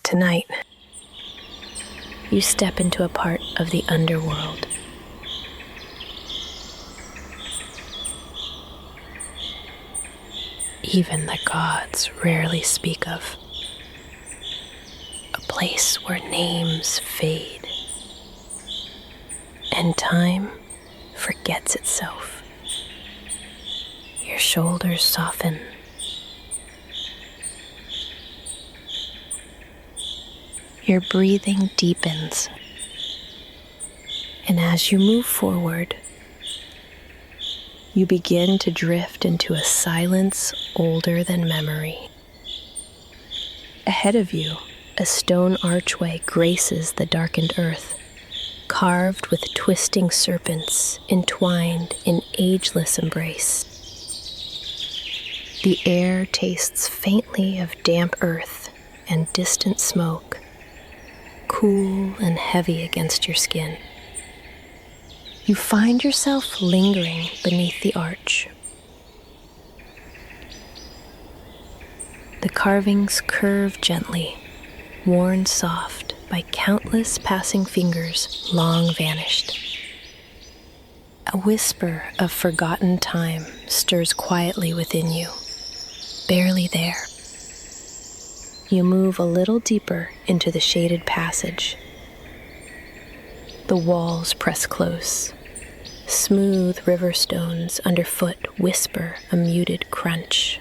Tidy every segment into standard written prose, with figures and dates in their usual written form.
Tonight, you step into a part of the underworld. Even the gods rarely speak of. A place where names fade and time forgets itself. Your shoulders soften. Your breathing deepens. And as you move forward, you begin to drift into a silence older than memory. Ahead of you, a stone archway graces the darkened earth, carved with twisting serpents entwined in ageless embrace. The air tastes faintly of damp earth and distant smoke, cool and heavy against your skin. You find yourself lingering beneath the arch. The carvings curve gently, worn soft by countless passing fingers long vanished. A whisper of forgotten time stirs quietly within you, barely there. You move a little deeper into the shaded passage. The walls press close. Smooth river stones underfoot whisper a muted crunch.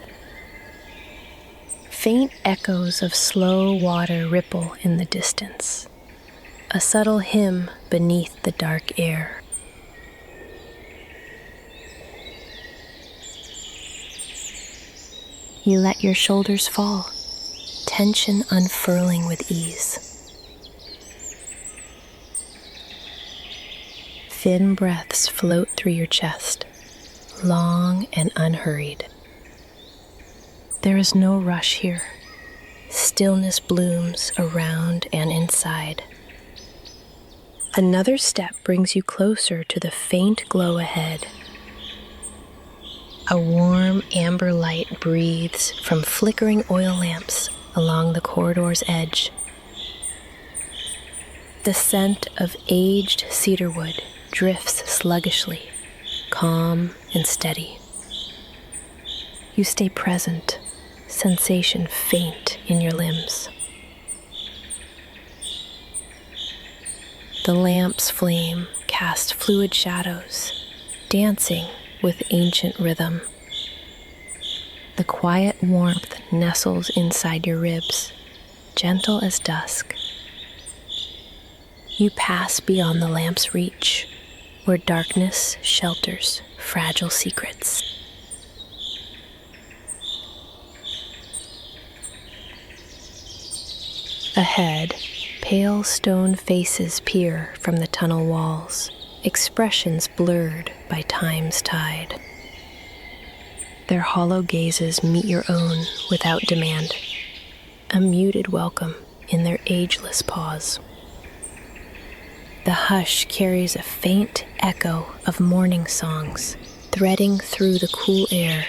Faint echoes of slow water ripple in the distance, a subtle hymn beneath the dark air. You let your shoulders fall, tension unfurling with ease. Thin breaths float through your chest, long and unhurried. There is no rush here. Stillness blooms around and inside. Another step brings you closer to the faint glow ahead. A warm amber light breathes from flickering oil lamps along the corridor's edge. The scent of aged cedarwood drifts sluggishly, calm and steady. You stay present, sensation faint in your limbs. The lamp's flame casts fluid shadows, dancing with ancient rhythm. The quiet warmth nestles inside your ribs, gentle as dusk. You pass beyond the lamp's reach, where darkness shelters fragile secrets. Ahead, pale stone faces peer from the tunnel walls, expressions blurred by time's tide. Their hollow gazes meet your own without demand, a muted welcome in their ageless pause. The hush carries a faint echo of morning songs, threading through the cool air.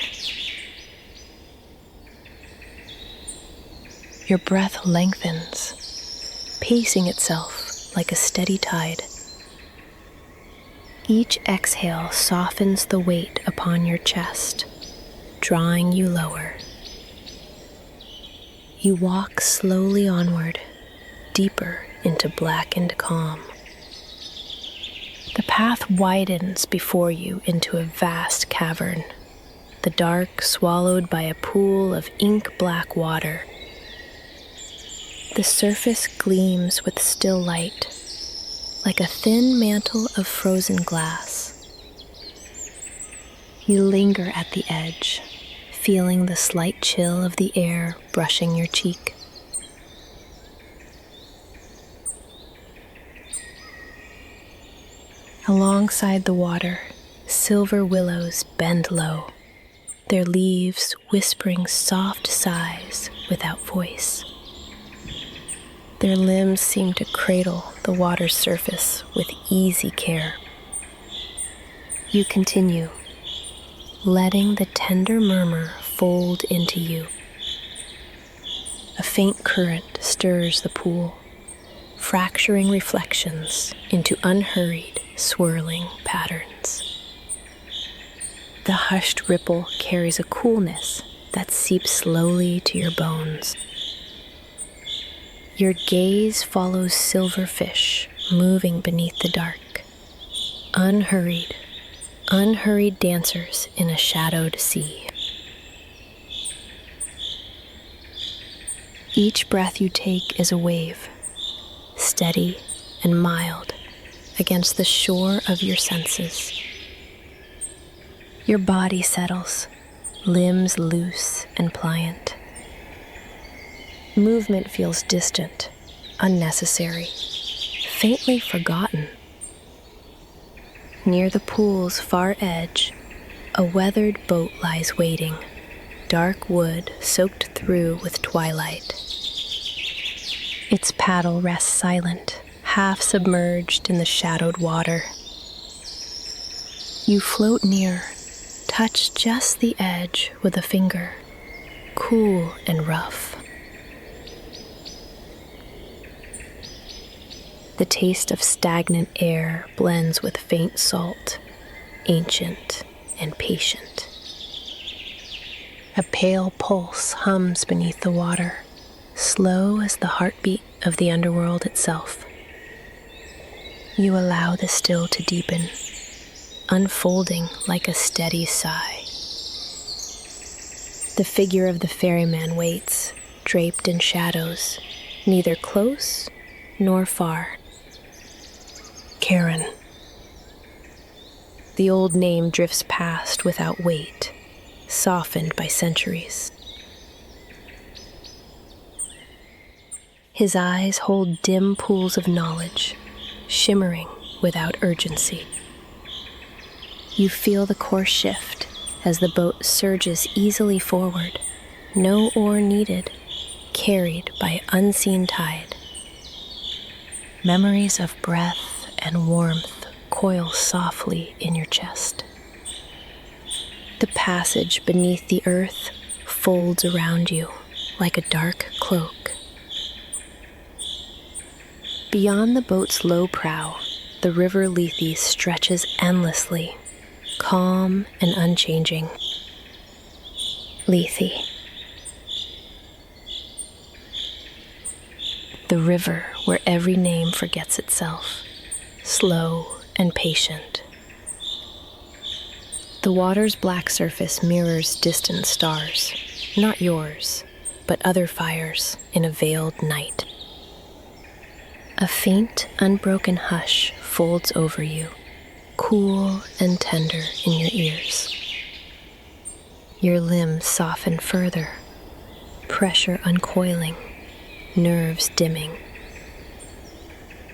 Your breath lengthens, pacing itself like a steady tide. Each exhale softens the weight upon your chest, drawing you lower. You walk slowly onward, deeper into blackened calm. The path widens before you into a vast cavern, the dark swallowed by a pool of ink-black water. The surface gleams with still light, like a thin mantle of frozen glass. You linger at the edge, feeling the slight chill of the air brushing your cheek. Alongside the water, silver willows bend low, their leaves whispering soft sighs without voice. Their limbs seem to cradle the water's surface with easy care. You continue, letting the tender murmur fold into you. A faint current stirs the pool, fracturing reflections into unhurried, swirling patterns. The hushed ripple carries a coolness that seeps slowly to your bones. Your gaze follows silverfish moving beneath the dark, unhurried dancers in a shadowed sea. Each breath you take is a wave, steady and mild against the shore of your senses. Your body settles, limbs loose and pliant. Movement feels distant, unnecessary, faintly forgotten. Near the pool's far edge, a weathered boat lies waiting, dark wood soaked through with twilight. Its paddle rests silent, half submerged in the shadowed water. You float near, touch just the edge with a finger, cool and rough. The taste of stagnant air blends with faint salt, ancient and patient. A pale pulse hums beneath the water, slow as the heartbeat of the underworld itself. You allow the still to deepen, unfolding like a steady sigh. The figure of the ferryman waits, draped in shadows, neither close nor far. Karen. The old name drifts past without weight, softened by centuries. His eyes hold dim pools of knowledge, shimmering without urgency. You feel the course shift as the boat surges easily forward, no oar needed, carried by unseen tide. Memories of breath and warmth coil softly in your chest. The passage beneath the earth folds around you like a dark cloak. Beyond the boat's low prow, the river Lethe stretches endlessly, calm and unchanging. Lethe. The river where every name forgets itself, slow and patient. The water's black surface mirrors distant stars, not yours, but other fires in a veiled night. A faint, unbroken hush folds over you, cool and tender in your ears. Your limbs soften further, pressure uncoiling, nerves dimming.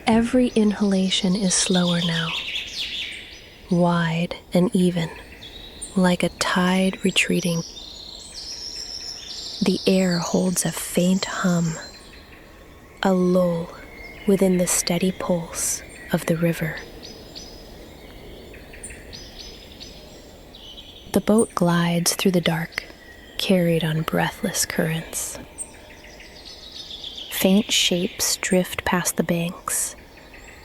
Every inhalation is slower now, wide and even, like a tide retreating. The air holds a faint hum, a lull within the steady pulse of the river. The boat glides through the dark, carried on breathless currents. Faint shapes drift past the banks,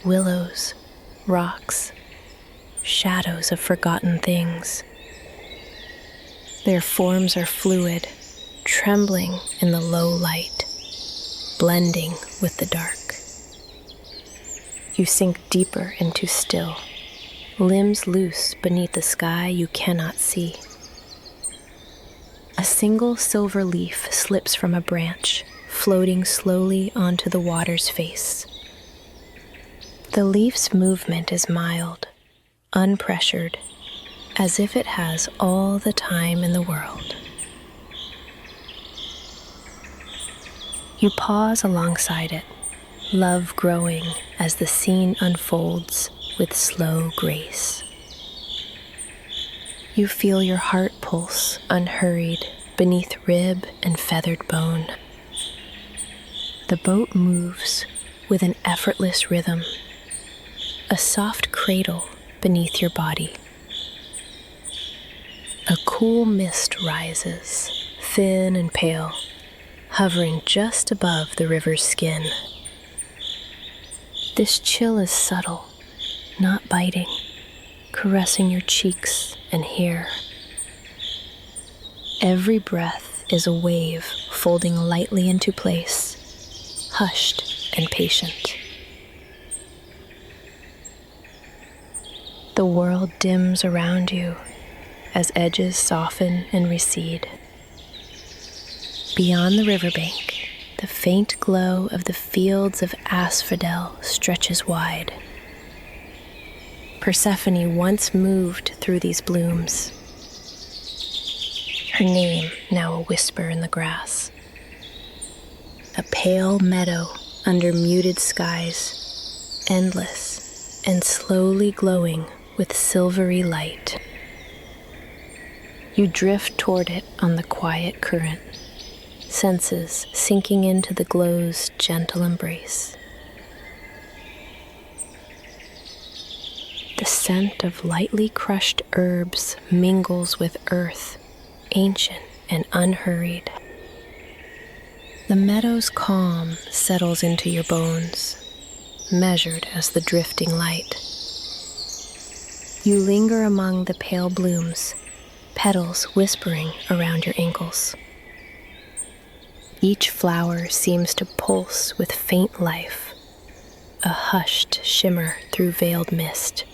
willows, rocks, shadows of forgotten things. Their forms are fluid, trembling in the low light, blending with the dark. You sink deeper into still, limbs loose beneath the sky you cannot see. A single silver leaf slips from a branch, floating slowly onto the water's face. The leaf's movement is mild, unpressured, as if it has all the time in the world. You pause alongside it, love growing as the scene unfolds with slow grace. You feel your heart pulse unhurried beneath rib and feathered bone. The boat moves with an effortless rhythm, a soft cradle beneath your body. A cool mist rises, thin and pale, hovering just above the river's skin. This chill is subtle, not biting, caressing your cheeks and hair. Every breath is a wave folding lightly into place, hushed and patient. The world dims around you as edges soften and recede. Beyond the riverbank, the faint glow of the fields of asphodel stretches wide. Persephone once moved through these blooms, her name now a whisper in the grass. A pale meadow under muted skies, endless and slowly glowing with silvery light. You drift toward it on the quiet current, senses sinking into the glow's gentle embrace. The scent of lightly crushed herbs mingles with earth, ancient and unhurried. The meadow's calm settles into your bones, measured as the drifting light. You linger among the pale blooms, petals whispering around your ankles. Each flower seems to pulse with faint life, a hushed shimmer through veiled mist.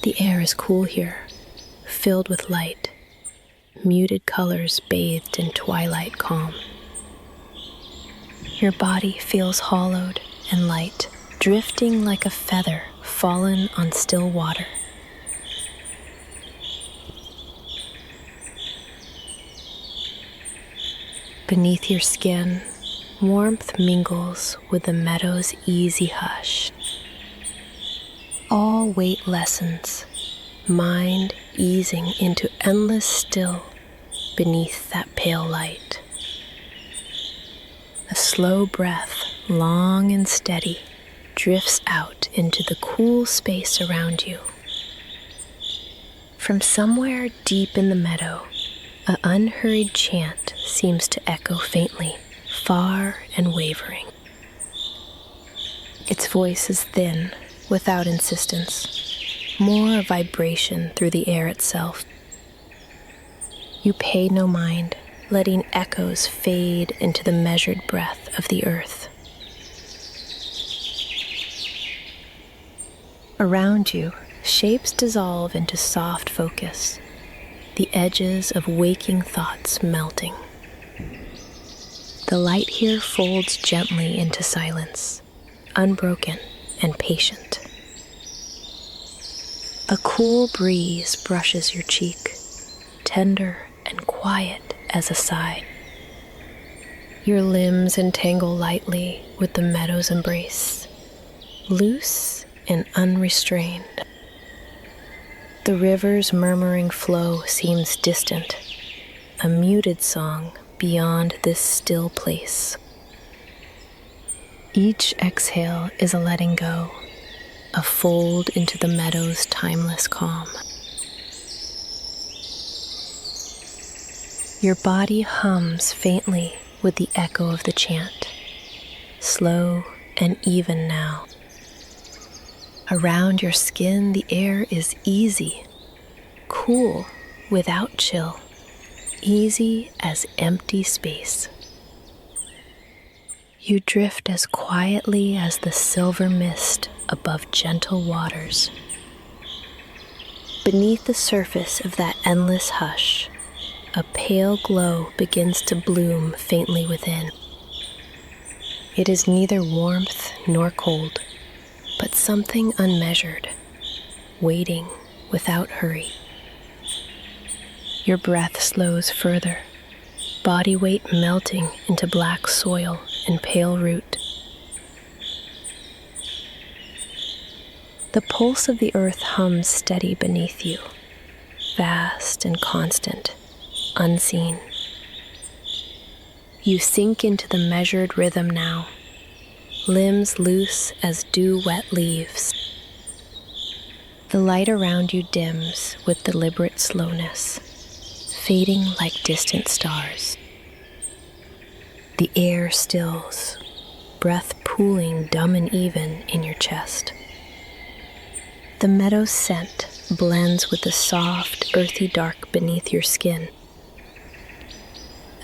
The air is cool here, filled with light, muted colors bathed in twilight calm. Your body feels hollowed and light, drifting like a feather fallen on still water. Beneath your skin, warmth mingles with the meadow's easy hush. All weight lessens, mind easing into endless still beneath that pale light. A slow breath, long and steady, drifts out into the cool space around you. From somewhere deep in the meadow, an unhurried chant seems to echo faintly, far and wavering. Its voice is thin, without insistence, more a vibration through the air itself. You pay no mind, letting echoes fade into the measured breath of the earth. Around you, shapes dissolve into soft focus, the edges of waking thoughts melting. The light here folds gently into silence, unbroken and patient. A cool breeze brushes your cheek, tender and quiet as a sigh. Your limbs entangle lightly with the meadow's embrace, loose and unrestrained. The river's murmuring flow seems distant, a muted song beyond this still place. Each exhale is a letting go, a fold into the meadow's timeless calm. Your body hums faintly with the echo of the chant, slow and even now. Around your skin, the air is easy, cool without chill, easy as empty space. You drift as quietly as the silver mist above gentle waters. Beneath the surface of that endless hush, a pale glow begins to bloom faintly within. It is neither warmth nor cold, but something unmeasured, waiting without hurry. Your breath slows further, body weight melting into black soil and pale root. The pulse of the earth hums steady beneath you, vast and constant, unseen. You sink into the measured rhythm now, limbs loose as dew-wet leaves. The light around you dims with deliberate slowness, fading like distant stars. The air stills, breath pooling dumb and even in your chest. The meadow's scent blends with the soft, earthy dark beneath your skin.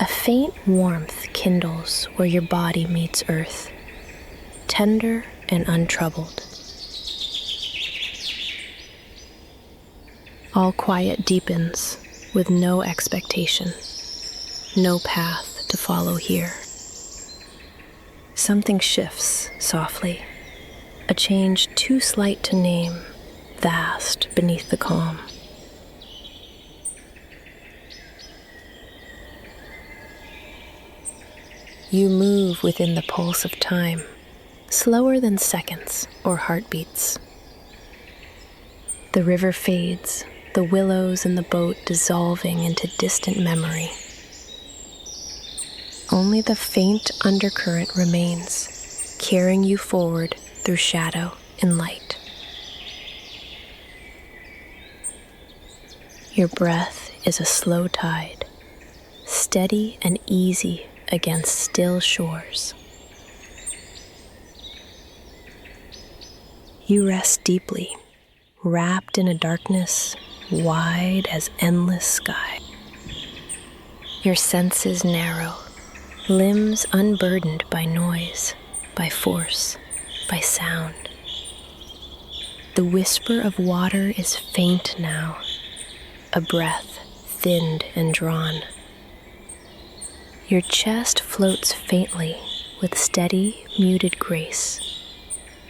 A faint warmth kindles where your body meets earth, tender and untroubled. All quiet deepens with no expectation, no path to follow here. Something shifts softly, a change too slight to name, vast beneath the calm. You move within the pulse of time, slower than seconds or heartbeats. The river fades, the willows in the boat dissolving into distant memory. Only the faint undercurrent remains, carrying you forward through shadow and light. Your breath is a slow tide, steady and easy against still shores. You rest deeply, wrapped in a darkness wide as endless sky. Your senses narrow, limbs unburdened by noise, by force, by sound. The whisper of water is faint now, a breath thinned and drawn. Your chest floats faintly with steady, muted grace,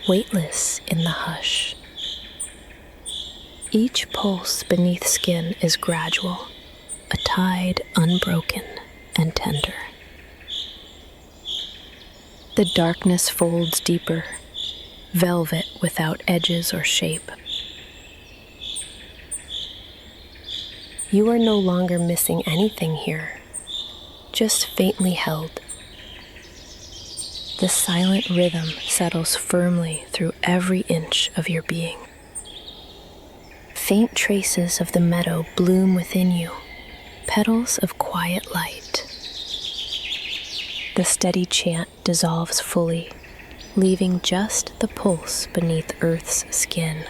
weightless in the hush. Each pulse beneath skin is gradual, a tide unbroken and tender. The darkness folds deeper, velvet without edges or shape. You are no longer missing anything here, just faintly held. The silent rhythm settles firmly through every inch of your being. Faint traces of the meadow bloom within you, petals of quiet light. The steady chant dissolves fully, leaving just the pulse beneath Earth's skin.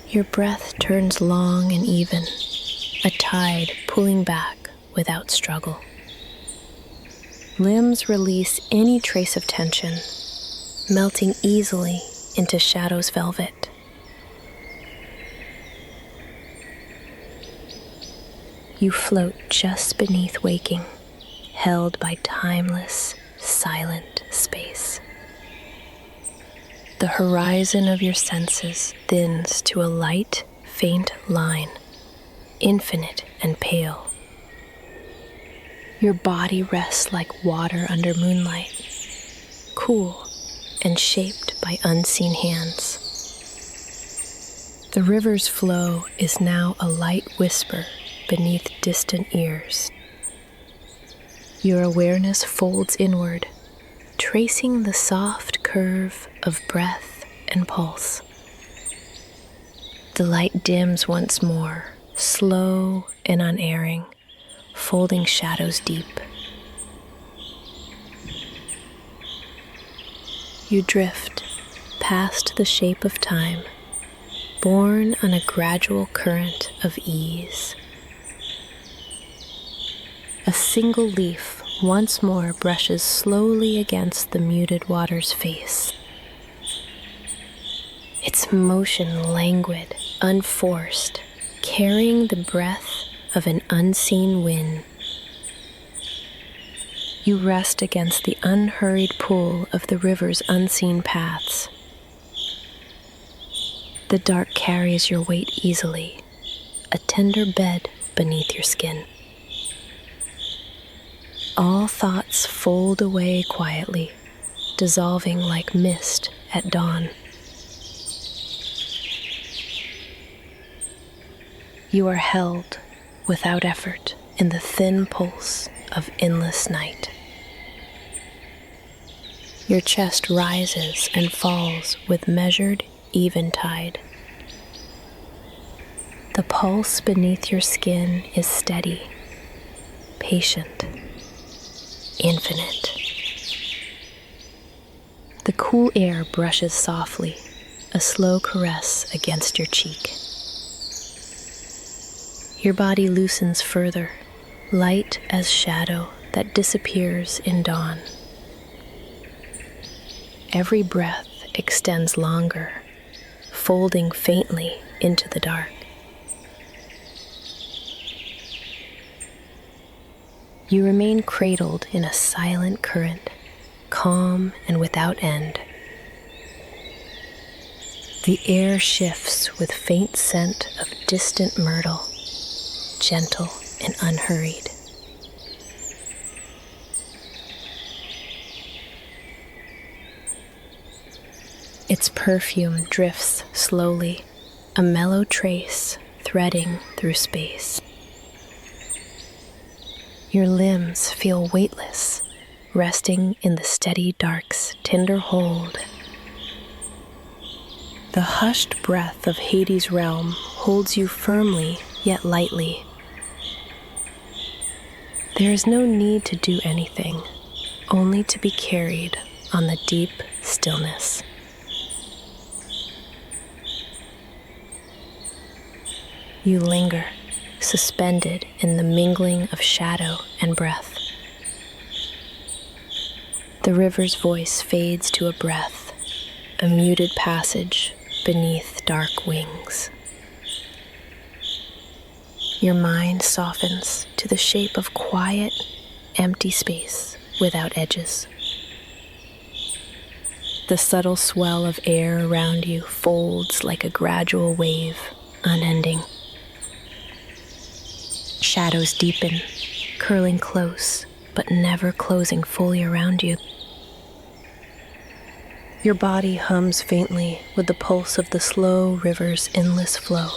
Your breath turns long and even, a tide pulling back without struggle. Limbs release any trace of tension, melting easily into shadow's velvet. You float just beneath waking, held by timeless, silent space. The horizon of your senses thins to a light, faint line, infinite and pale. Your body rests like water under moonlight, cool and shaped by unseen hands. The river's flow is now a light whisper beneath distant ears. Your awareness folds inward, tracing the soft curve of breath and pulse. The light dims once more, slow and unerring, folding shadows deep. You drift past the shape of time, borne on a gradual current of ease. A single leaf once more brushes slowly against the muted water's face. Its motion languid, unforced, carrying the breath of an unseen wind. You rest against the unhurried pull of the river's unseen paths. The dark carries your weight easily, a tender bed beneath your skin. All thoughts fold away quietly, dissolving like mist at dawn. You are held without effort in the thin pulse of endless night. Your chest rises and falls with measured, even tide. The pulse beneath your skin is steady, patient, infinite. The cool air brushes softly, a slow caress against your cheek. Your body loosens further, light as shadow that disappears in dawn. Every breath extends longer, folding faintly into the dark. You remain cradled in a silent current, calm and without end. The air shifts with faint scent of distant myrtle, gentle and unhurried. Its perfume drifts slowly, a mellow trace threading through space. Your limbs feel weightless, resting in the steady dark's tender hold. The hushed breath of Hades' realm holds you firmly yet lightly. There is no need to do anything, only to be carried on the deep stillness. You linger, suspended in the mingling of shadow and breath. The river's voice fades to a breath, a muted passage beneath dark wings. Your mind softens to the shape of quiet, empty space without edges. The subtle swell of air around you folds like a gradual wave, unending. Shadows deepen, curling close, but never closing fully around you. Your body hums faintly with the pulse of the slow river's endless flow.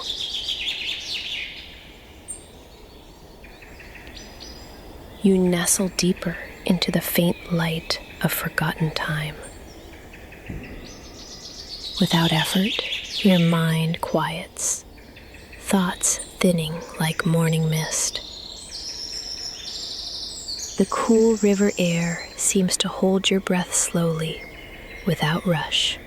You nestle deeper into the faint light of forgotten time. Without effort, your mind quiets, thoughts thinning like morning mist. The cool river air seems to hold your breath slowly, without rush.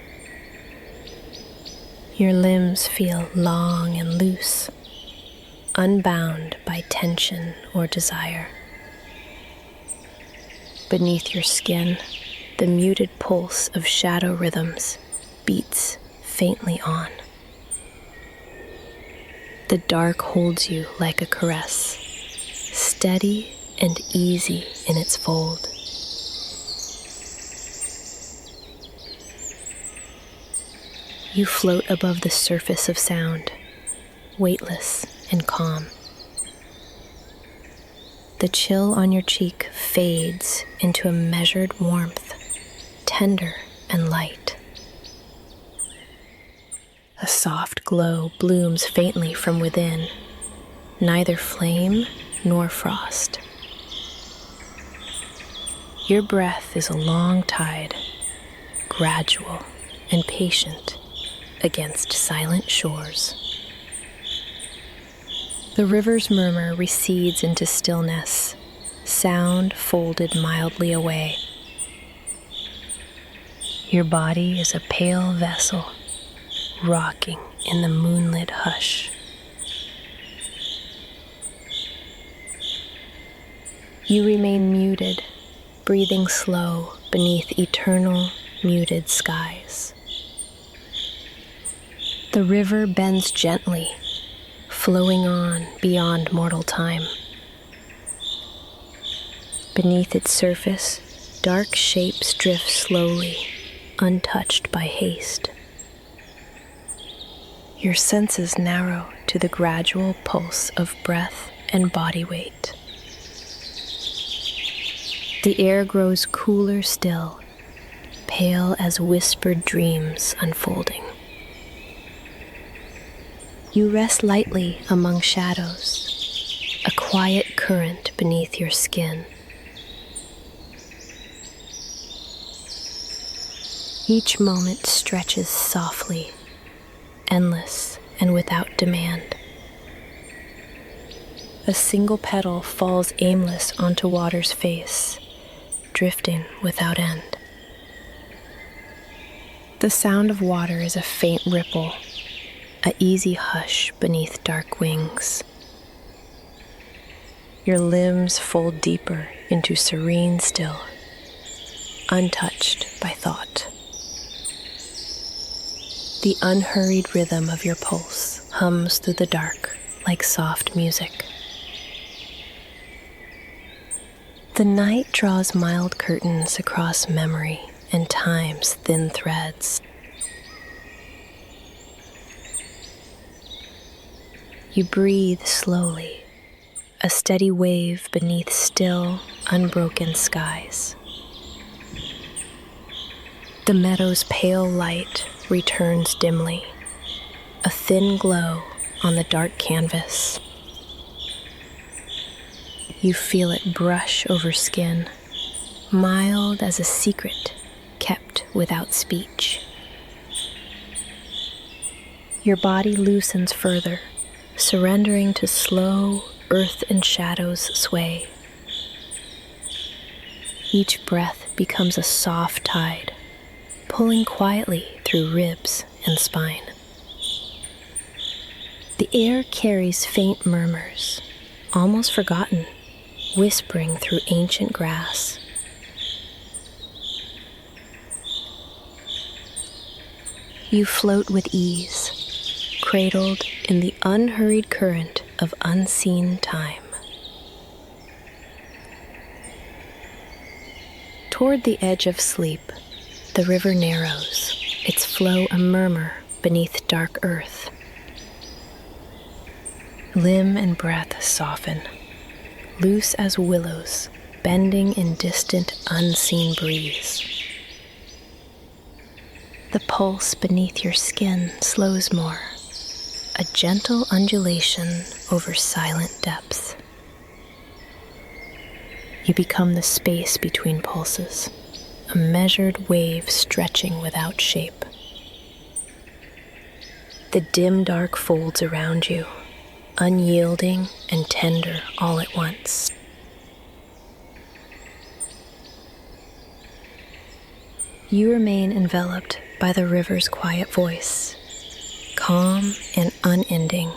Your limbs feel long and loose, unbound by tension or desire. Beneath your skin, the muted pulse of shadow rhythms beats faintly on. The dark holds you like a caress, steady and easy in its fold. You float above the surface of sound, weightless and calm. The chill on your cheek fades into a measured warmth, tender and light. A soft glow blooms faintly from within, neither flame nor frost. Your breath is a long tide, gradual and patient against silent shores. The river's murmur recedes into stillness, sound folded mildly away. Your body is a pale vessel, rocking in the moonlit hush. You remain muted, breathing slow beneath eternal, muted skies. The river bends gently, flowing on beyond mortal time. Beneath its surface, dark shapes drift slowly, untouched by haste. Your senses narrow to the gradual pulse of breath and body weight. The air grows cooler still, pale as whispered dreams unfolding. You rest lightly among shadows, a quiet current beneath your skin. Each moment stretches softly, endless and without demand. A single petal falls aimless onto water's face, drifting without end. The sound of water is a faint ripple, an easy hush beneath dark wings. Your limbs fold deeper into serene still, untouched by thought. The unhurried rhythm of your pulse hums through the dark like soft music. The night draws mild curtains across memory and time's thin threads. You breathe slowly, a steady wave beneath still, unbroken skies. The meadow's pale light returns dimly, a thin glow on the dark canvas. You feel it brush over skin, mild as a secret kept without speech. Your body loosens further, surrendering to slow earth and shadows sway. Each breath becomes a soft tide, pulling quietly through ribs and spine. The air carries faint murmurs, almost forgotten, whispering through ancient grass. You float with ease, cradled in the unhurried current of unseen time. Toward the edge of sleep, the river narrows, its flow a murmur beneath dark earth. Limb and breath soften, loose as willows, bending in distant, unseen breeze. The pulse beneath your skin slows more, a gentle undulation over silent depths. You become the space between pulses, a measured wave stretching without shape. The dim dark folds around you, unyielding and tender all at once. You remain enveloped by the river's quiet voice, calm and unending.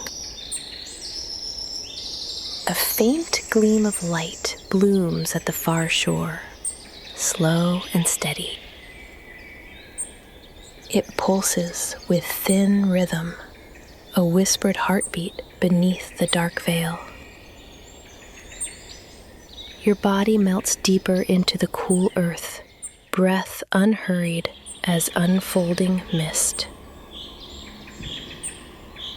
A faint gleam of light blooms at the far shore, slow and steady. It pulses with thin rhythm, a whispered heartbeat beneath the dark veil. Your body melts deeper into the cool earth, breath unhurried as unfolding mist.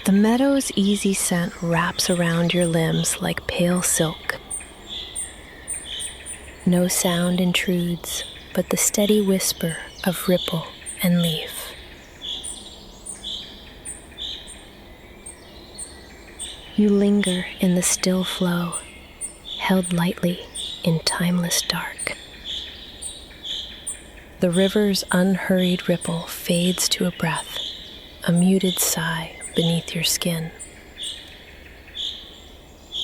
The meadow's easy scent wraps around your limbs like pale silk. No sound intrudes but the steady whisper of ripple and leaf. You linger in the still flow, held lightly in timeless dark. The river's unhurried ripple fades to a breath, a muted sigh beneath your skin.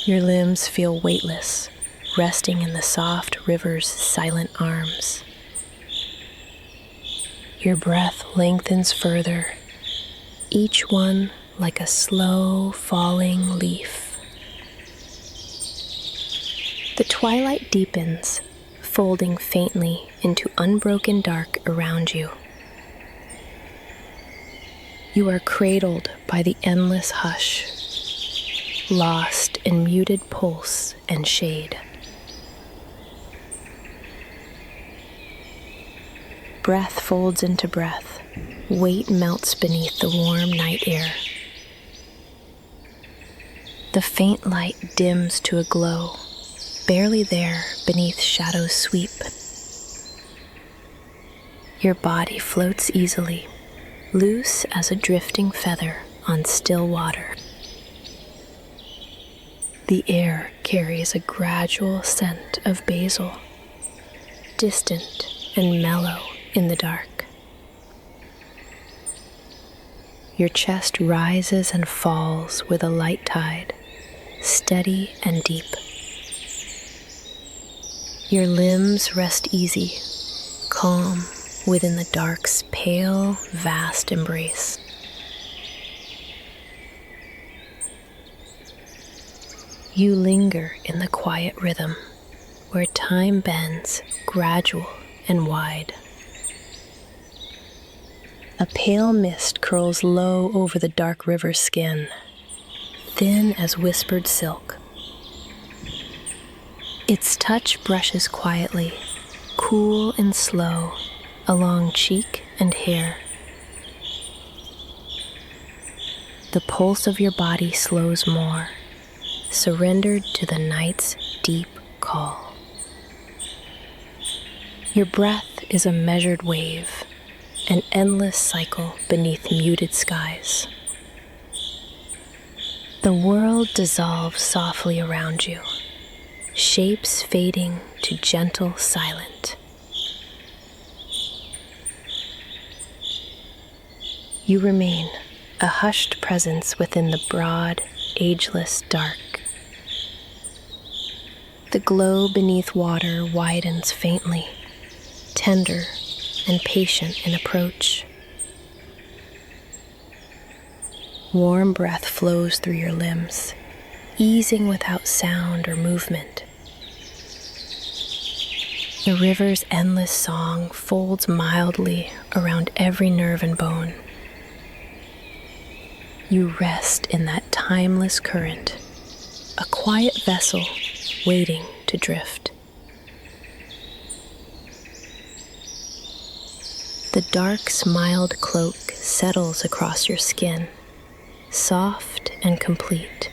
Your limbs feel weightless, resting in the soft river's silent arms. Your breath lengthens further, each one like a slow falling leaf. The twilight deepens, folding faintly into unbroken dark around you. You are cradled by the endless hush, lost in muted pulse and shade. Breath folds into breath, weight melts beneath the warm night air. The faint light dims to a glow, barely there beneath shadows sweep. Your body floats easily, loose as a drifting feather on still water. The air carries a gradual scent of basil, distant and mellow in the dark. Your chest rises and falls with a light tide, steady and deep. Your limbs rest easy, calm within the dark's pale, vast embrace. You linger in the quiet rhythm where time bends gradual and wide. A pale mist curls low over the dark river's skin, thin as whispered silk. Its touch brushes quietly, cool and slow, along cheek and hair. The pulse of your body slows more, surrendered to the night's deep call. Your breath is a measured wave, an endless cycle beneath muted skies. The world dissolves softly around you, shapes fading to gentle silence. You remain, a hushed presence within the broad, ageless dark. The glow beneath water widens faintly, tender and patient in approach. Warm breath flows through your limbs, easing without sound or movement. The river's endless song folds mildly around every nerve and bone. You rest in that timeless current, a quiet vessel waiting to drift. The dark's mild cloak settles across your skin, soft and complete.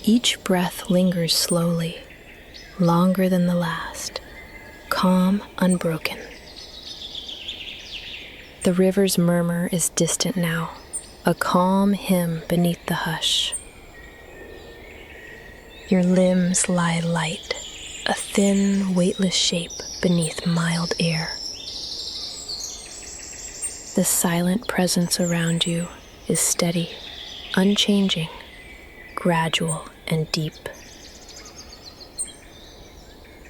Each breath lingers slowly, longer than the last, calm, unbroken. The river's murmur is distant now, a calm hymn beneath the hush. Your limbs lie light, a thin, weightless shape beneath mild air. The silent presence around you is steady, unchanging, gradual and deep.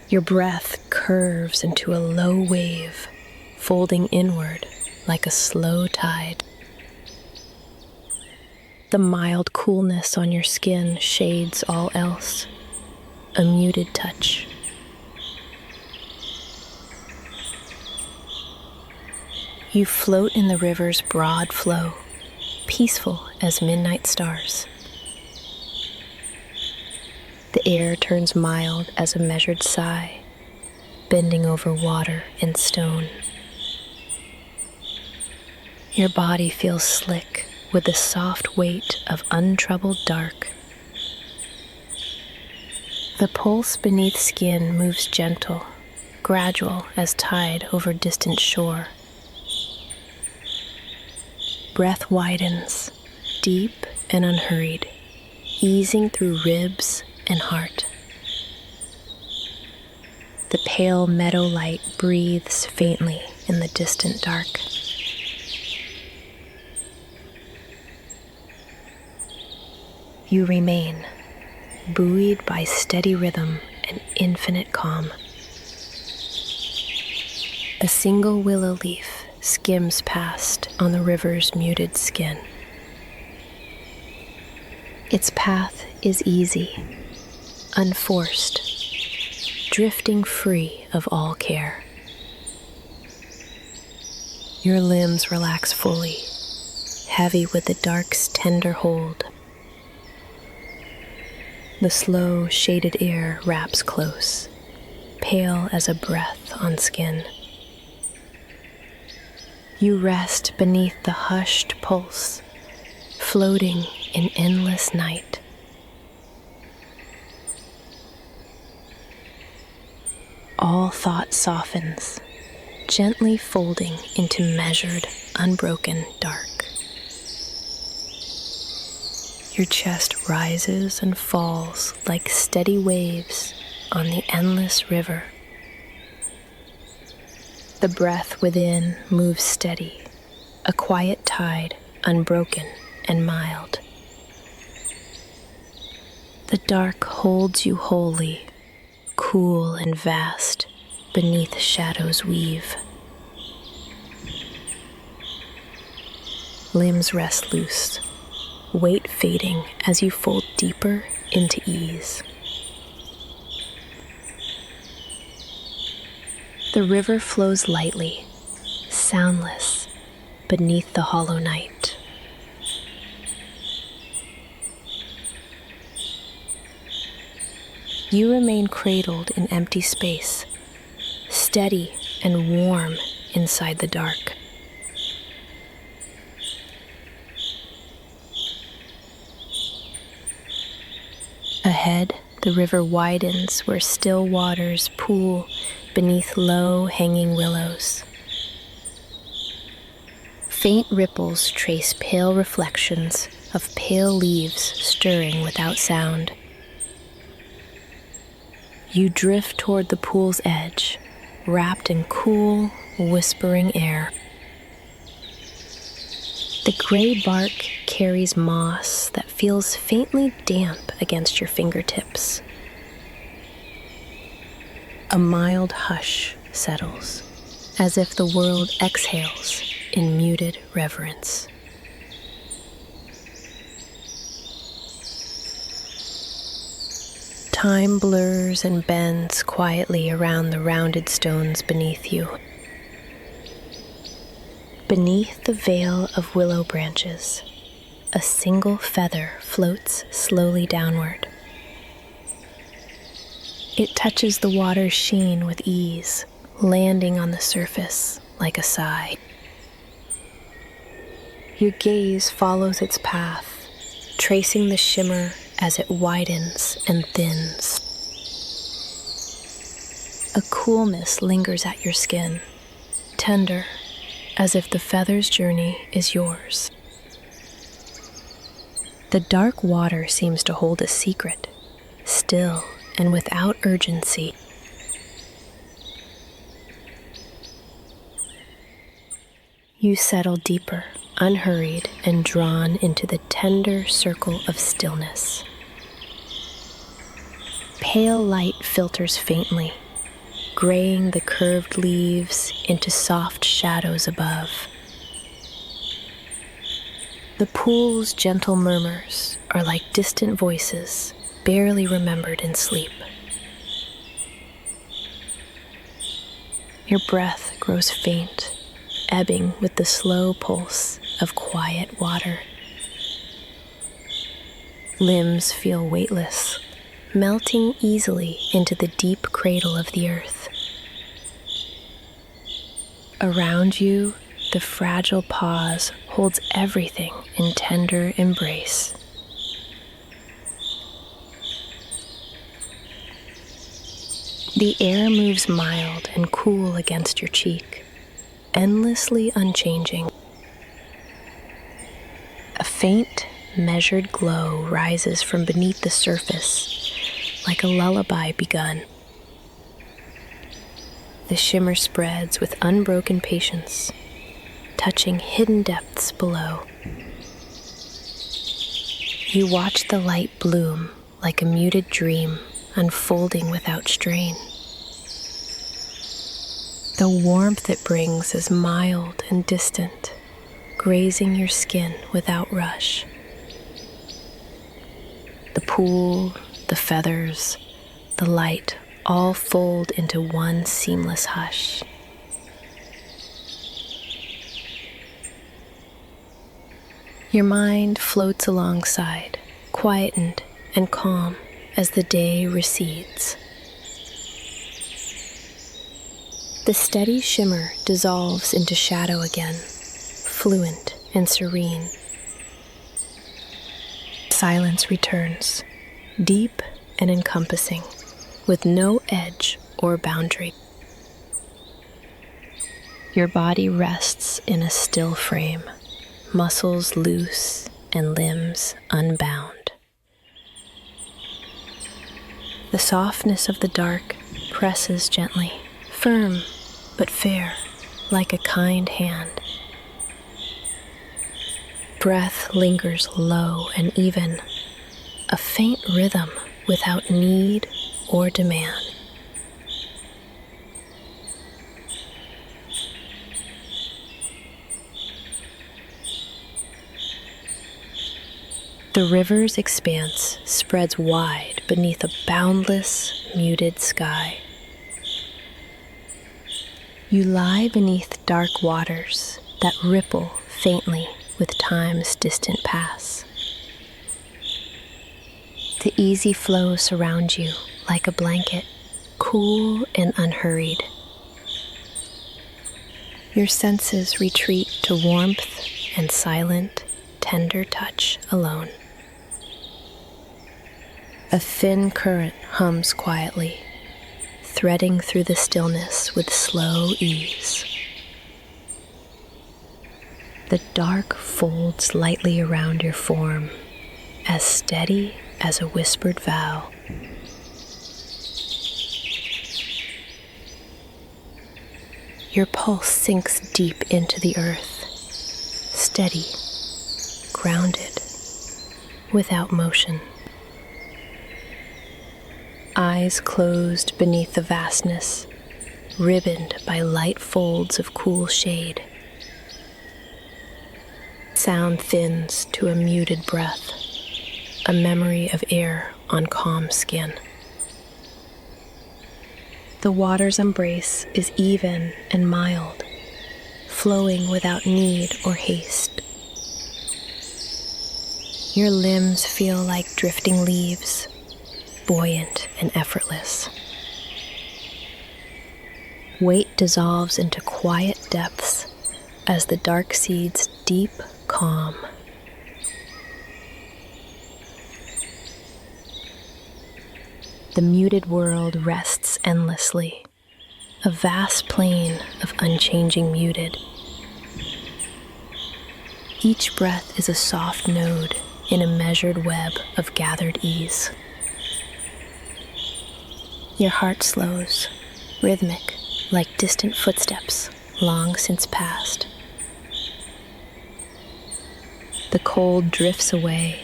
Your breath curves into a low wave, folding inward like a slow tide. The mild coolness on your skin shades all else, a muted touch. You float in the river's broad flow, peaceful as midnight stars. The air turns mild as a measured sigh, bending over water and stone. Your body feels slick with the soft weight of untroubled dark. The pulse beneath skin moves gentle, gradual as tide over distant shore. Breath widens, deep and unhurried, easing through ribs and heart. The pale meadow light breathes faintly in the distant dark. You remain, buoyed by steady rhythm and infinite calm. A single willow leaf skims past on the river's muted skin. Its path is easy, unforced, drifting free of all care. Your limbs relax fully, heavy with the dark's tender hold. The slow, shaded air wraps close, pale as a breath on skin. You rest beneath the hushed pulse, floating in endless night. All thought softens, gently folding into measured, unbroken dark. Your chest rises and falls like steady waves on the endless river. The breath within moves steady, a quiet tide, unbroken and mild. The dark holds you wholly, cool and vast, beneath shadows weave. Limbs rest loose, weight fading as you fold deeper into ease. The river flows lightly, soundless, beneath the hollow night. You remain cradled in empty space, steady and warm inside the dark. Ahead, the river widens where still waters pool beneath low hanging willows. Faint ripples trace pale reflections of pale leaves stirring without sound. You drift toward the pool's edge, wrapped in cool, whispering air. The gray bark carries moss that feels faintly damp against your fingertips. A mild hush settles, as if the world exhales in muted reverence. Time blurs and bends quietly around the rounded stones beneath you. Beneath the veil of willow branches, a single feather floats slowly downward. It touches the water's sheen with ease, landing on the surface like a sigh. Your gaze follows its path, tracing the shimmer as it widens and thins. A coolness lingers at your skin, tender, as if the feather's journey is yours. The dark water seems to hold a secret, still and without urgency. You settle deeper, unhurried and drawn into the tender circle of stillness. Pale light filters faintly, graying the curved leaves into soft shadows above. The pool's gentle murmurs are like distant voices barely remembered in sleep. Your breath grows faint, ebbing with the slow pulse of quiet water. Limbs feel weightless, melting easily into the deep cradle of the earth. Around you, the fragile pause holds everything in tender embrace. The air moves mild and cool against your cheek, endlessly unchanging. A faint, measured glow rises from beneath the surface, like a lullaby begun. The shimmer spreads with unbroken patience, touching hidden depths below. You watch the light bloom like a muted dream unfolding without strain. The warmth it brings is mild and distant, grazing your skin without rush. The pool, the feathers, the light all fold into one seamless hush. Your mind floats alongside, quietened and calm as the day recedes. The steady shimmer dissolves into shadow again, fluent and serene. Silence returns, deep and encompassing, with no edge or boundary. Your body rests in a still frame, muscles loose and limbs unbound. The softness of the dark presses gently, firm but fair, like a kind hand. Breath lingers low and even, a faint rhythm without need or demand. The river's expanse spreads wide beneath a boundless, muted sky. You lie beneath dark waters that ripple faintly with time's distant pass. The easy flow surrounds you like a blanket, cool and unhurried. Your senses retreat to warmth and silent, tender touch alone. A thin current hums quietly, threading through the stillness with slow ease. The dark folds lightly around your form, as steady as a whispered vow. Your pulse sinks deep into the earth, steady, grounded, without motion. Eyes closed beneath the vastness, ribboned by light folds of cool shade. Sound thins to a muted breath, a memory of air on calm skin. The water's embrace is even and mild, flowing without need or haste. Your limbs feel like drifting leaves, buoyant and effortless. Weight dissolves into quiet depths as the dark seeds deep calm. The muted world rests endlessly, a vast plain of unchanging muted. Each breath is a soft node in a measured web of gathered ease. Your heart slows, rhythmic, like distant footsteps long since past. The cold drifts away,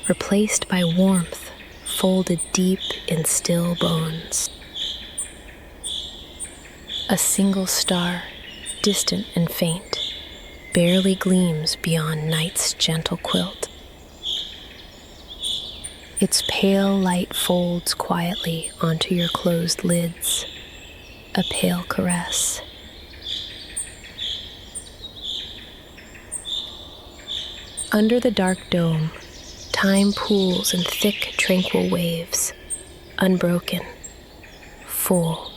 replaced by warmth folded deep in still bones. A single star, distant and faint, barely gleams beyond night's gentle quilt. Its pale light folds quietly onto your closed lids, a pale caress. Under the dark dome, time pools in thick, tranquil waves, unbroken, full.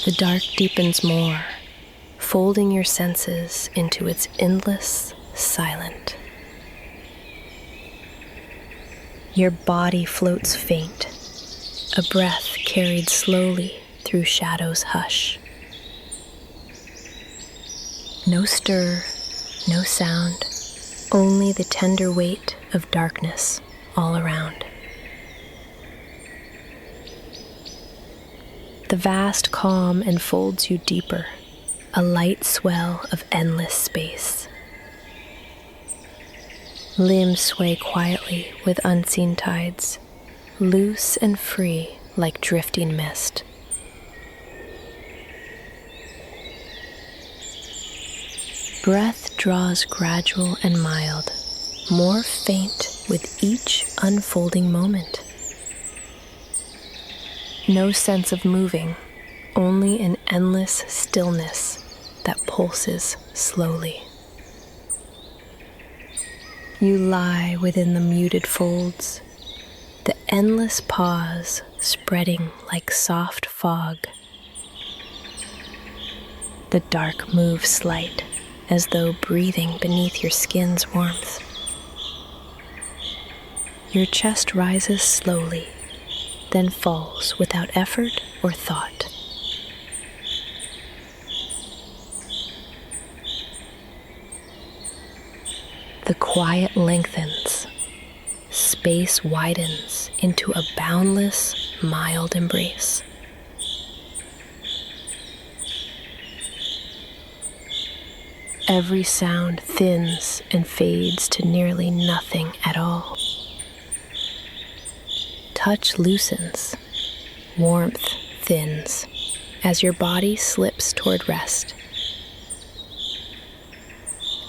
The dark deepens more, folding your senses into its endless silent. Your body floats faint, a breath carried slowly through shadow's hush. No stir, no sound, only the tender weight of darkness all around. The vast calm enfolds you deeper, a light swell of endless space. Limbs sway quietly with unseen tides, loose and free like drifting mist. Breath draws gradual and mild, more faint with each unfolding moment. No sense of moving, only an endless stillness that pulses slowly. You lie within the muted folds, the endless pause spreading like soft fog. The dark moves slight, as though breathing beneath your skin's warmth. Your chest rises slowly, then falls without effort or thought. The quiet lengthens, space widens into a boundless, mild embrace. Every sound thins and fades to nearly nothing at all. Touch loosens, warmth thins, as your body slips toward rest.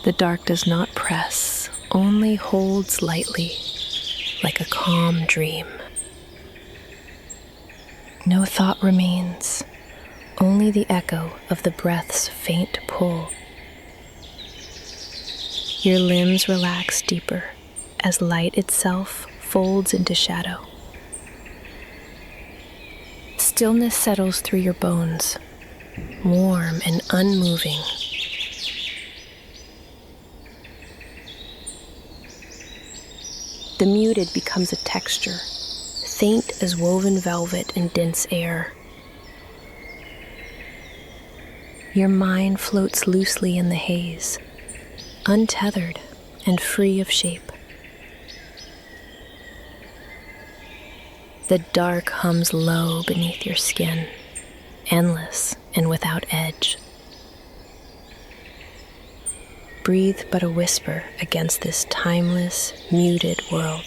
The dark does not press, only holds lightly, like a calm dream. No thought remains, only the echo of the breath's faint pull. Your limbs relax deeper as light itself folds into shadow. Stillness settles through your bones, warm and unmoving. The muted becomes a texture, faint as woven velvet in dense air. Your mind floats loosely in the haze, untethered and free of shape. The dark hums low beneath your skin, endless and without edge. Breathe but a whisper against this timeless, muted world.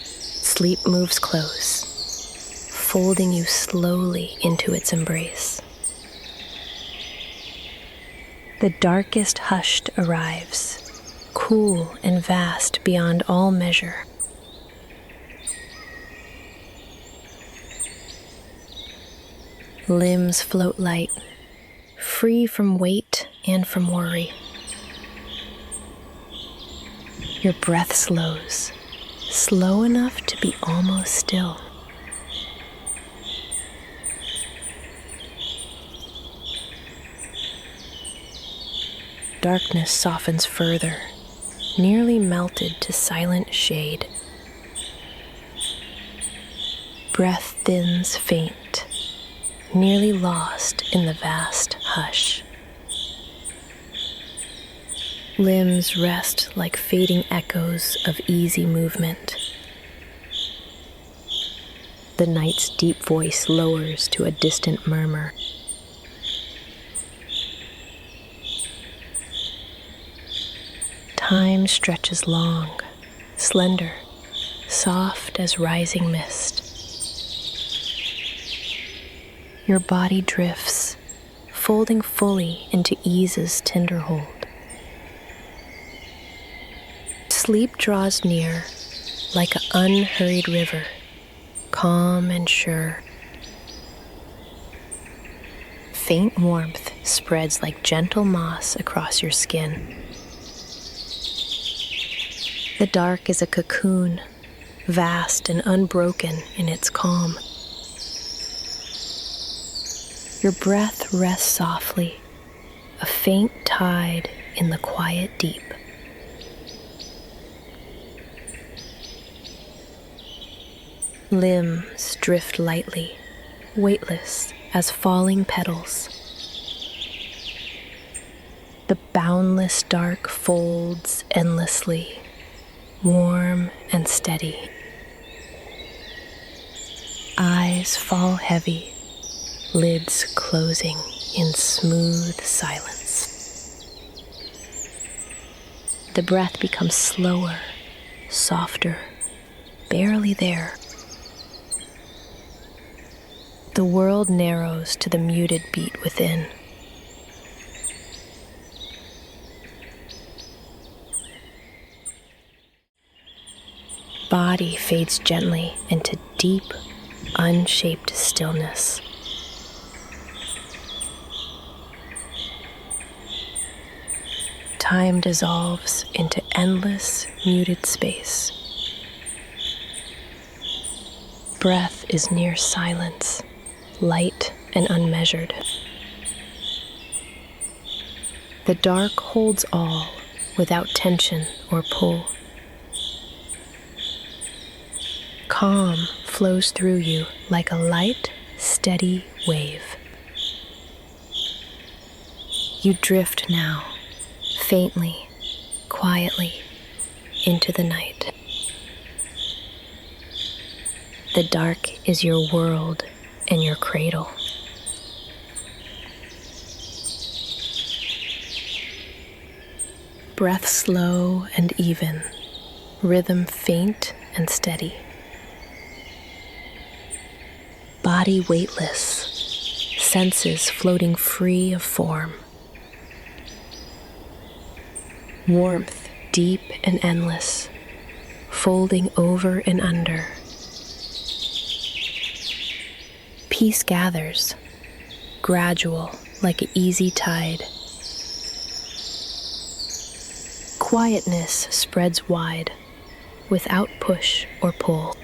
Sleep moves close, folding you slowly into its embrace. The darkest hushed arrives, cool and vast beyond all measure. Limbs float light, free from weight and from worry. Your breath slows, slow enough to be almost still. Darkness softens further, nearly melted to silent shade. Breath thins faint, nearly lost in the vast hush. Limbs rest like fading echoes of easy movement. The night's deep voice lowers to a distant murmur. Time stretches long, slender, soft as rising mist. Your body drifts, folding fully into ease's tender hold. Sleep draws near like an unhurried river, calm and sure. Faint warmth spreads like gentle moss across your skin. The dark is a cocoon, vast and unbroken in its calm. Your breath rests softly, a faint tide in the quiet deep. Limbs drift lightly, weightless as falling petals. The boundless dark folds endlessly, warm and steady. Eyes fall heavy, lids closing in smooth silence. The breath becomes slower, softer, barely there. The world narrows to the muted beat within. Body fades gently into deep, unshaped stillness. Time dissolves into endless, muted space. Breath is near silence, light and unmeasured. The dark holds all without tension or pull. Calm flows through you like a light, steady wave. You drift now, faintly, quietly, into the night. The dark is your world and your cradle. breath slow and even, rhythm faint and steady. Body weightless, senses floating free of form. Warmth deep and endless, folding over and under. Peace gathers, gradual like an easy tide. Quietness spreads wide, without push or pull.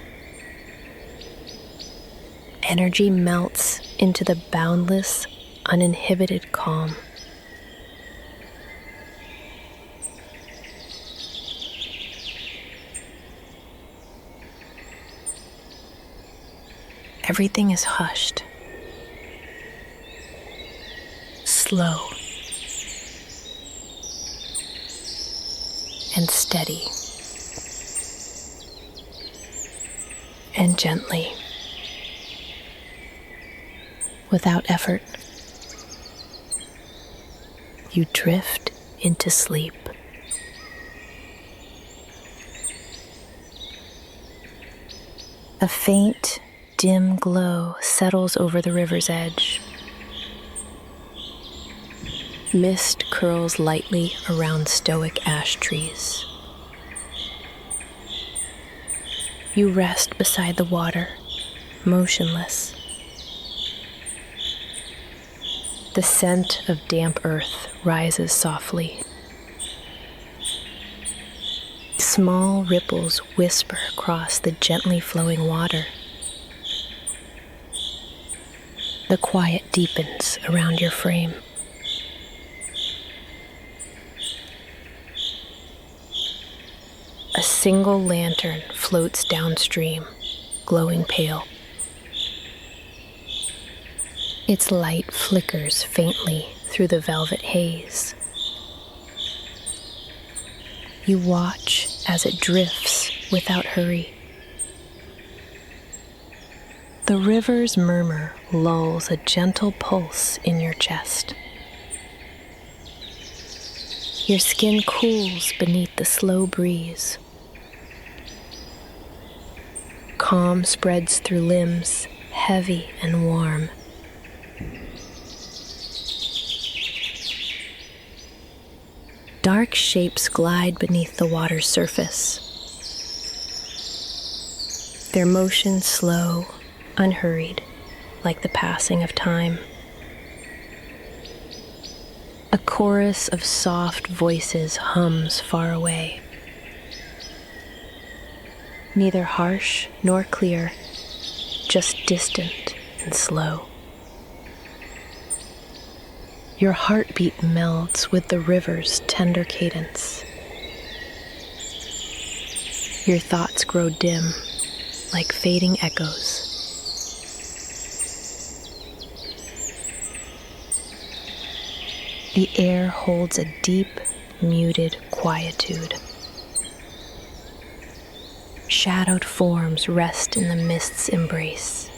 Energy melts into the boundless, uninhibited calm. Everything is hushed, slow, and steady, and gently, without effort, you drift into sleep. A faint, dim glow settles over the river's edge. Mist curls lightly around stoic ash trees. You rest beside the water, motionless. The scent of damp earth rises softly. Small ripples whisper across the gently flowing water. The quiet deepens around your frame. A single lantern floats downstream, glowing pale. Its light flickers faintly through the velvet haze. You watch as it drifts without hurry. The river's murmur lulls a gentle pulse in your chest. Your skin cools beneath the slow breeze. Calm spreads through limbs, heavy and warm. Dark shapes glide beneath the water's surface. Their motion slow, unhurried, like the passing of time. A chorus of soft voices hums far away. Neither harsh nor clear, just distant and slow. Your heartbeat melds with the river's tender cadence. Your thoughts grow dim, like fading echoes. The air holds a deep, muted quietude. Shadowed forms rest in the mist's embrace.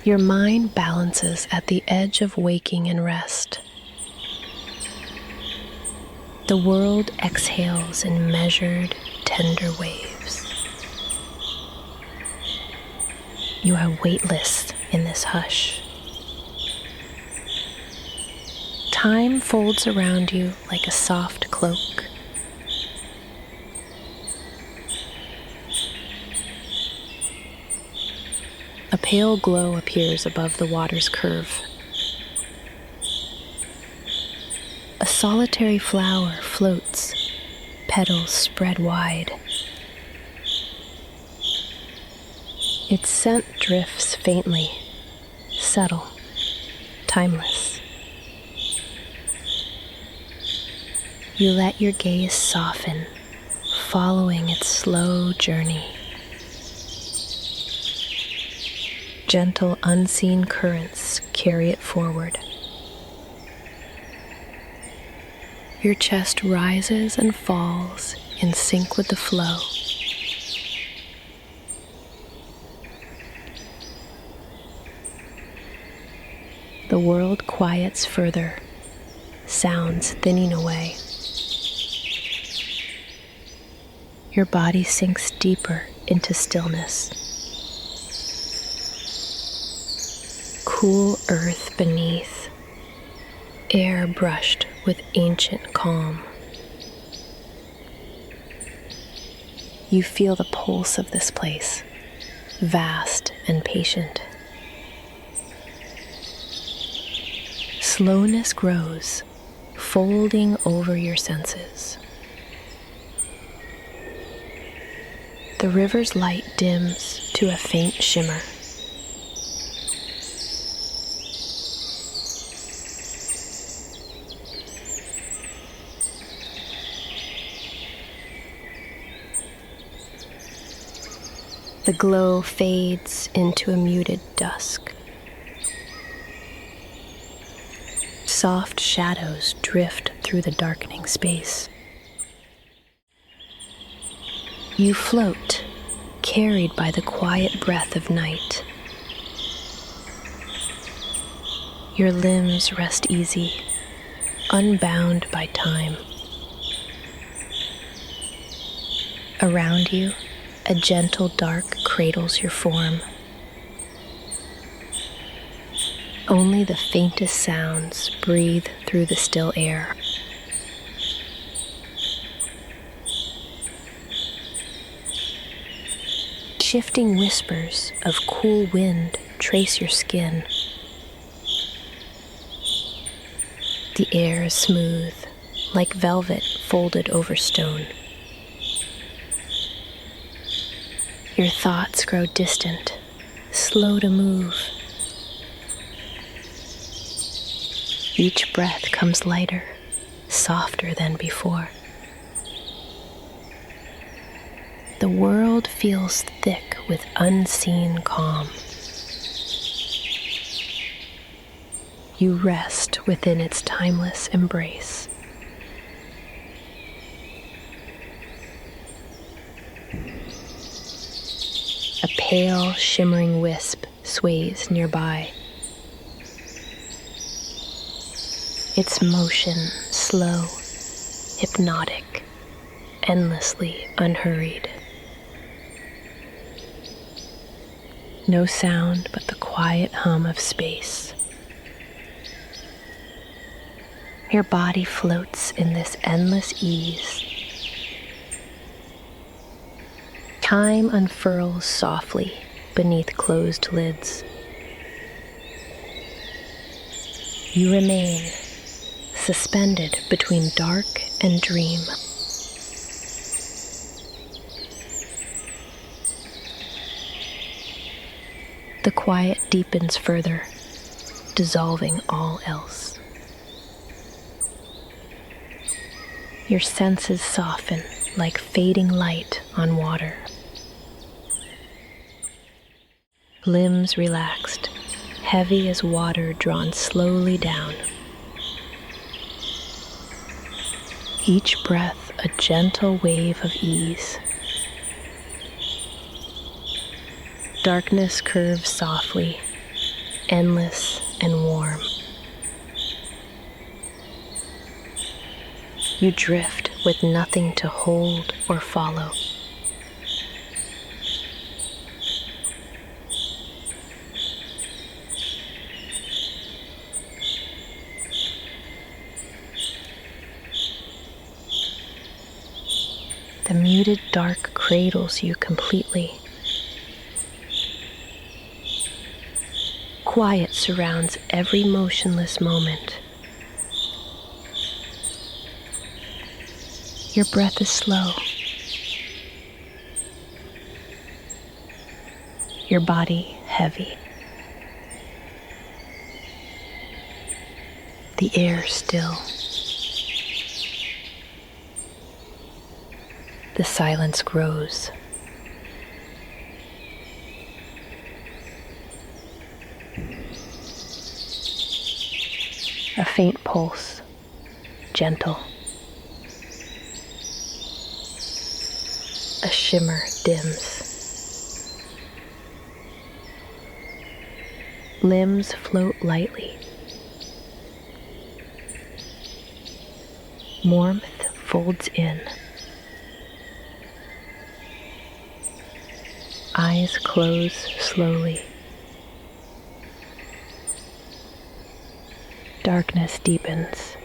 Your mind balances at the edge of waking and rest. The world exhales in measured, tender waves. You are weightless in this hush. Time folds around you like a soft cloak. A pale glow appears above the water's curve. A solitary flower floats, petals spread wide. Its scent drifts faintly, subtle, timeless. You let your gaze soften, following its slow journey. Gentle, unseen currents carry it forward. Your chest rises and falls in sync with the flow. The world quiets further, sounds thinning away. Your body sinks deeper into stillness. Cool earth beneath, air brushed with ancient calm. You feel the pulse of this place, vast and patient. Slowness grows, folding over your senses. The river's light dims to a faint shimmer. The glow fades into a muted dusk. Soft shadows drift through the darkening space. You float, carried by the quiet breath of night. Your limbs rest easy, unbound by time. Around you, a gentle dark cradles your form. Only the faintest sounds breathe through the still air. Shifting whispers of cool wind trace your skin. The air is smooth, like velvet folded over stone. Your thoughts grow distant, slow to move. Each breath comes lighter, softer than before. The world feels thick with unseen calm. You rest within its timeless embrace. A pale, shimmering wisp sways nearby. Its motion slow, hypnotic, endlessly unhurried. No sound but the quiet hum of space. Your body floats in this endless ease. Time unfurls softly beneath closed lids. You remain suspended between dark and dream. The quiet deepens further, dissolving all else. Your senses soften like fading light on water. Limbs relaxed, heavy as water drawn slowly down. Each breath a gentle wave of ease. Darkness curves softly, endless and warm. You drift with nothing to hold or follow. The muted dark cradles you completely. Quiet surrounds every motionless moment. Your breath is slow. Your body heavy. The air still. The silence grows. A faint pulse, gentle. A shimmer dims. Limbs float lightly. Warmth folds in. Eyes close slowly. Darkness deepens.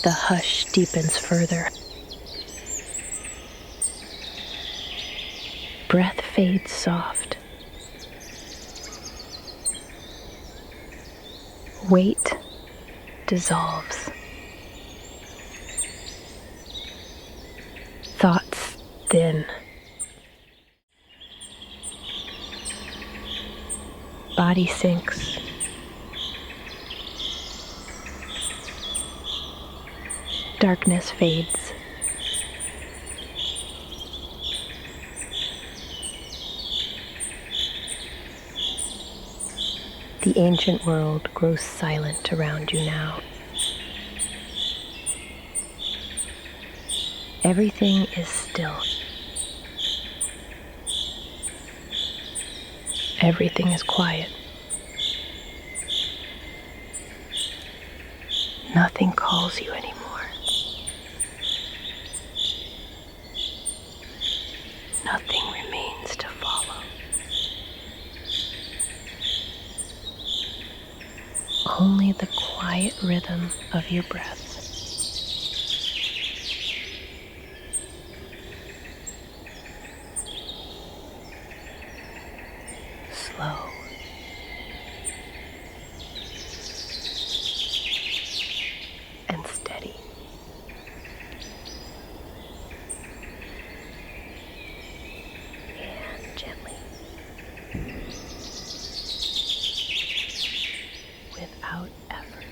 The hush deepens further. Breath fades soft. Weight dissolves. Thoughts thin. Body sinks. Darkness fades. The ancient world grows silent around you now. Everything is still. Everything is quiet. Nothing calls you anymore. Nothing remains to follow. Only the quiet rhythm of your breath. Slow. And steady. And gently. Without effort.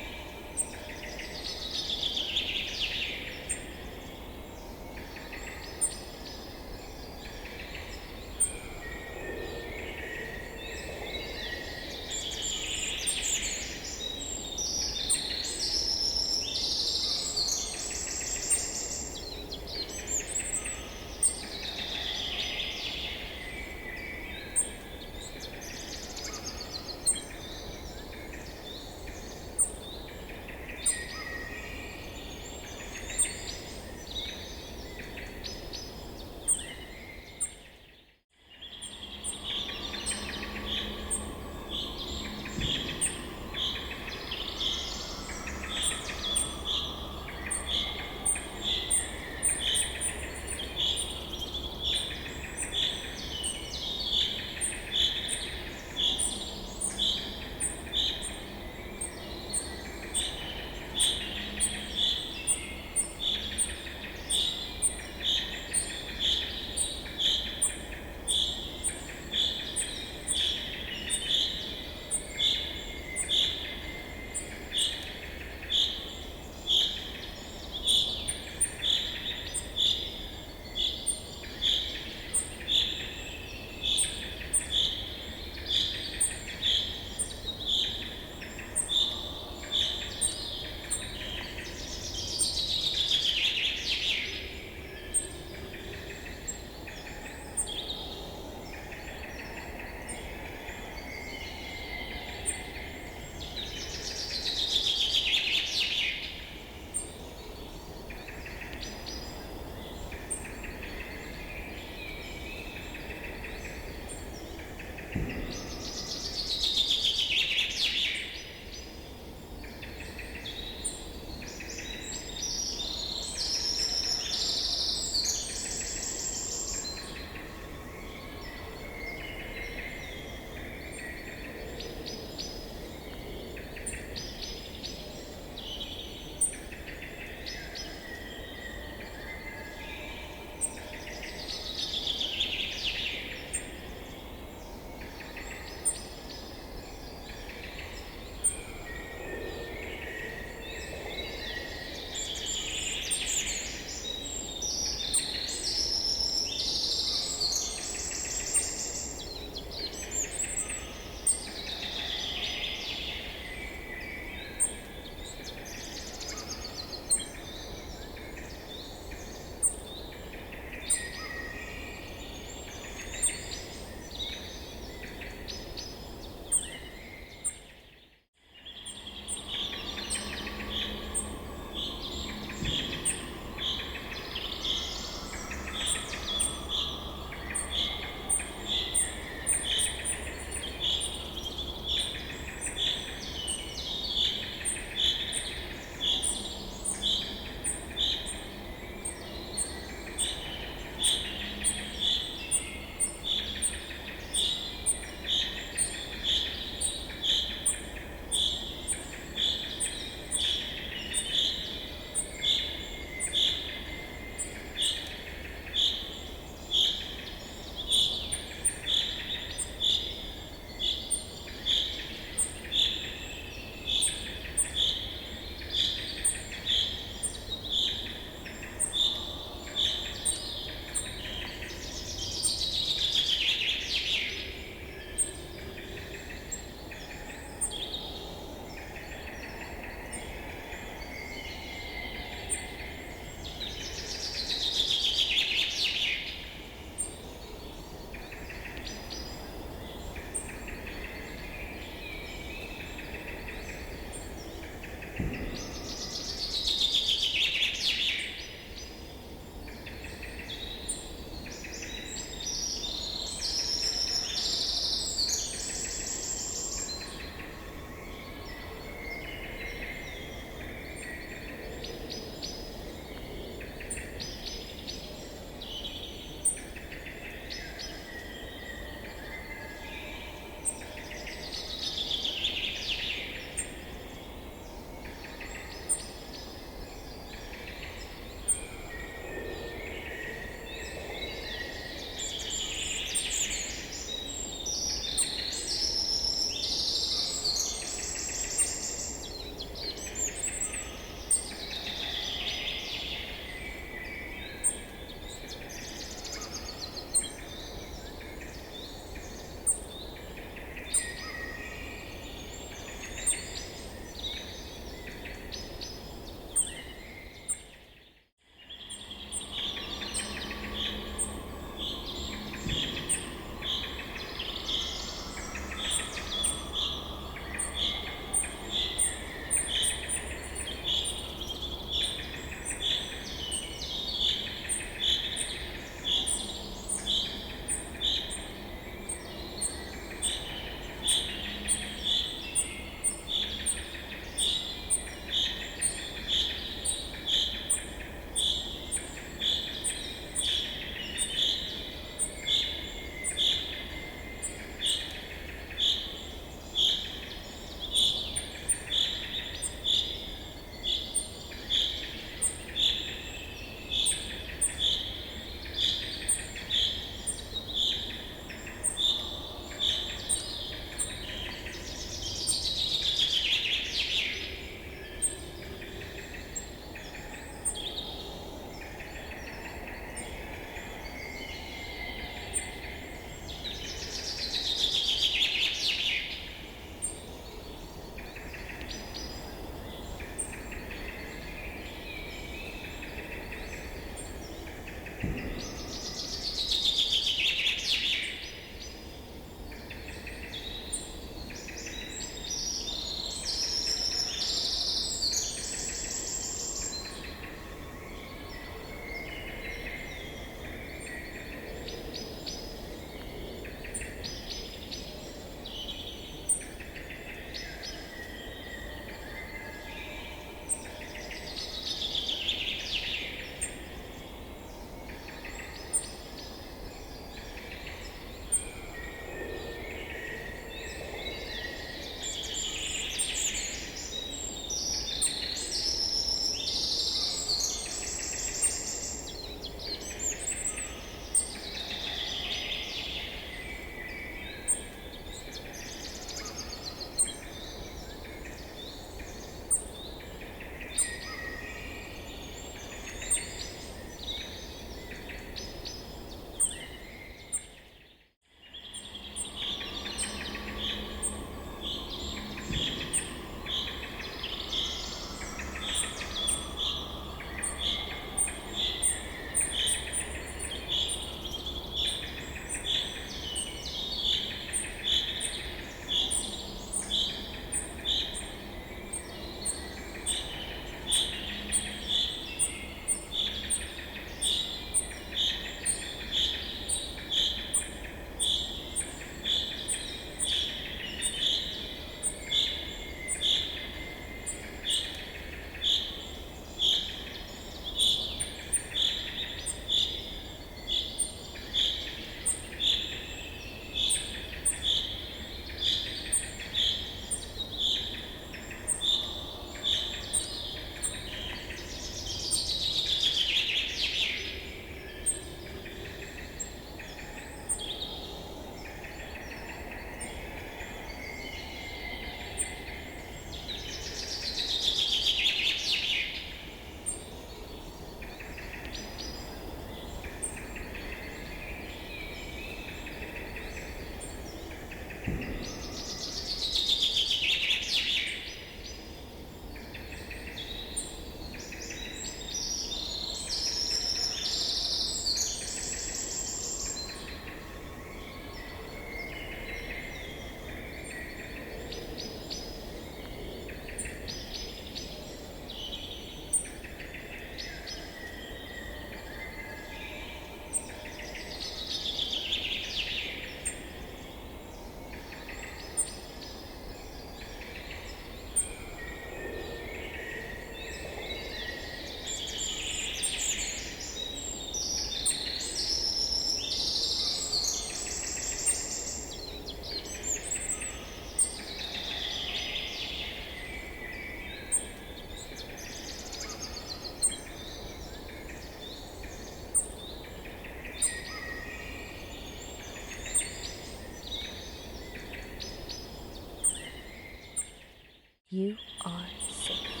You are safe.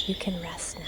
You can rest now.